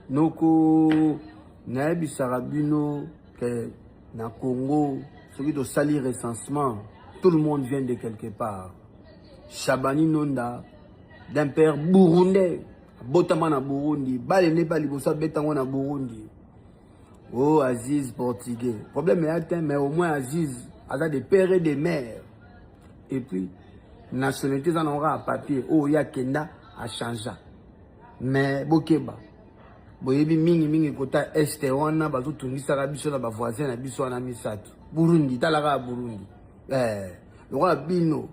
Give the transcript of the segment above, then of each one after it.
noko nayebisaka bino que na Congo celui de sali recensement, tout le monde vient de quelque part. Shabani Nonda d'un père burundais, botama na Burundi, bale ne pas libosa betango na Burundi. Oh Aziz portugais. Problème est atteint, mais au moins Aziz a des pères et des mères. Et puis nationalité ça n'aura à papier. Oh ya Kenda a changé. Mais bokeba. Boyebi mingi kota este wana bazo tungisa biso na ba voisin na biso na misato. Burundi talaka Burundi. Le roi bino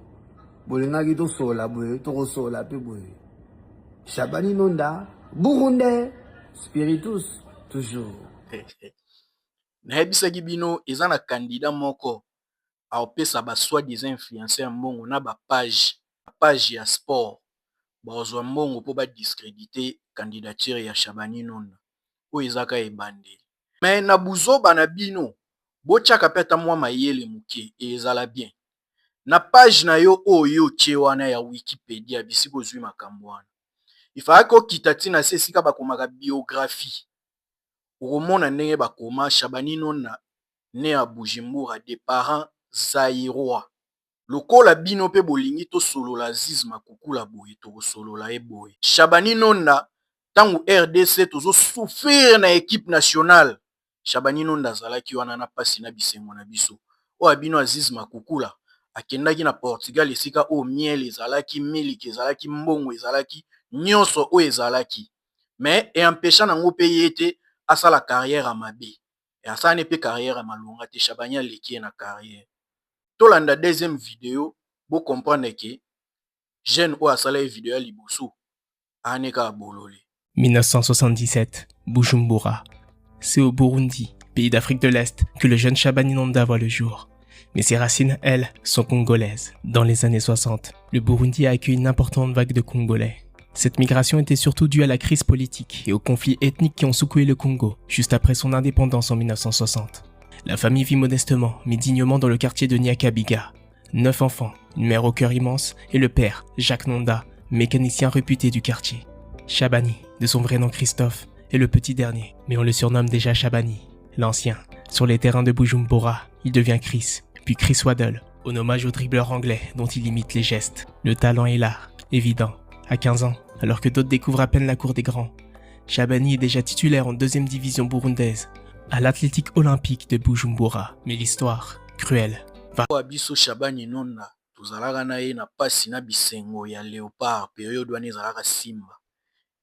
bolengaki to sola boye to sola pe boye. Shabani Nonda burundais spiritus toujours. Nayebisaki bino eza na candidat moko aopesa ba soi-disant influenceur mbongo na ba page ya sport bazwa mbongo po ba discréditer candidature ya Shabani Nonda oyo ezaka ebandeli. Mais na buzoba na bino botiaka peta mwa mayele muke ezala bien na page na yo oyo tie wana ya Wikipédia bisiko zwi makambo wana ifaki okita ntina se esika bakomaka biographie okomona ndenge bakoma Shabani Nonda né à Bujumbura des parents zaïrois. Lokola bino pe bolingi to solola Aziz Makukula boye to solola e boye. Shabani Nonda tangu RDC tozo souffrir na équipe nationale. Shabani Nonda zalaki wana na pasi na bisengo na biso. O abino Aziz Makukula akendaki na Portugal esika o miel ezalaki miliki ezalaki mbongo ezalaki nyonso o ezalaki. Mais et empêcha nango pe yete asa la carrière à mabe. Et asa ne pe carrière à malonga te Shabani aleki na carrière. Tolanda deuxième vidéo, vous comprenez que jeune ou asala vidéo à liboso aneka bololé. 1977, Bujumbura. C'est au Burundi, pays d'Afrique de l'Est, que le jeune Shabani Nonda voit le jour. Mais ses racines, elles, sont congolaises. Dans les années 60, le Burundi a accueilli une importante vague de Congolais. Cette migration était surtout due à la crise politique et aux conflits ethniques qui ont secoué le Congo, juste après son indépendance en 1960. La famille vit modestement, mais dignement dans le quartier de Nyakabiga. 9 enfants, une mère au cœur immense, et le père, Jacques Nonda, mécanicien réputé du quartier. Shabani, de son vrai nom Christophe, est le petit dernier, mais on le surnomme déjà Shabani, l'ancien. Sur les terrains de Bujumbura, il devient Chris, puis Chris Waddle, en hommage au dribbleur anglais dont il imite les gestes. Le talent est là, évident. À 15 ans, alors que d'autres découvrent à peine la cour des grands, Shabani est déjà titulaire en 2e division burundaise, à l'Athlétique olympique de Bujumbura. Mais l'histoire, cruelle, va... Abiso Shabani Nonda, tozalaka na ye na pasi na bisengo ya Léopard, période wana ezalaka Simba.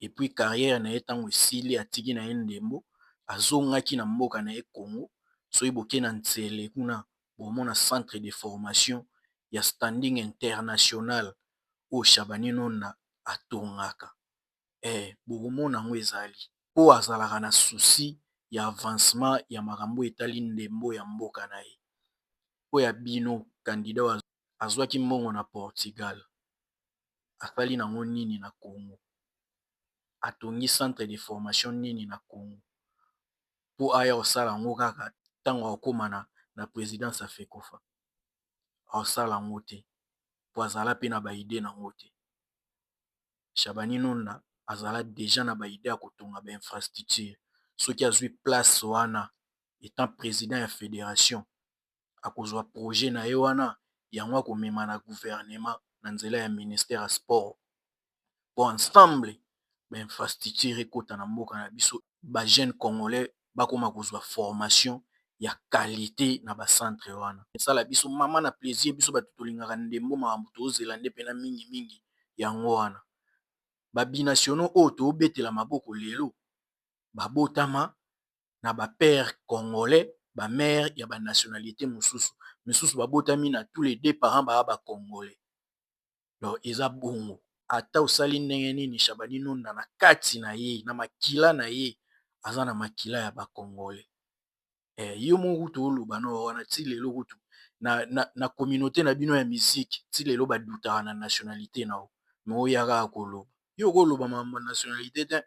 Et puis carrière na ye tango esili atiki na ye ndembo, azongaki na mboka na ye Congo, soki boke na Ntsele kuna, bomona centre de formation ya standing international o Shabani Nonda atongaka. Bokomona ngo ezali. Po azalaka na souci ya avancement ya makambo etali ndembo ya mboka na ye. Po ya bino candidat azwaki mbongo na Portugal. Asali nango nini na Congo. Atongi centre de formation nini na Congo. Po aya osala ngo kaka tango akoma na présidence ya FECOFA. Osala ngo te. Po azala pe na ba idée nango te. Shabani Nonda azala déjà na ba idée ya kotonga ba infrastructure. Soki azwi place wana étant président ya fédération akozwa projet na ye wana yango akomema na gouvernement na nzela ya ministère ya sport po ensemble ba infrastructure ekota na mboka na biso ba jeunes congolais bakoma kozwa formation ya qualité na ba centre wana esala biso mama na plaisir biso bato tolingaka ndembo makambo tozela nde pena mingi yango wana ba binationaux oyo tobetela maboko lelo babotama na ba père congolais ba mère ya ba nationalité mususu babotami na tous les deux parents ba congolais. Donc eza bongo ata osali ndenge nini Shabani Nonda na kati na ye na makila na ye aza na makila ya ba congolais. Yo moko toloba no wana ti lelo kutu na communauté na bino ya musique ti lelo badutaka na nationalité na o mais oyaka koloba yo koloba ma nationalité te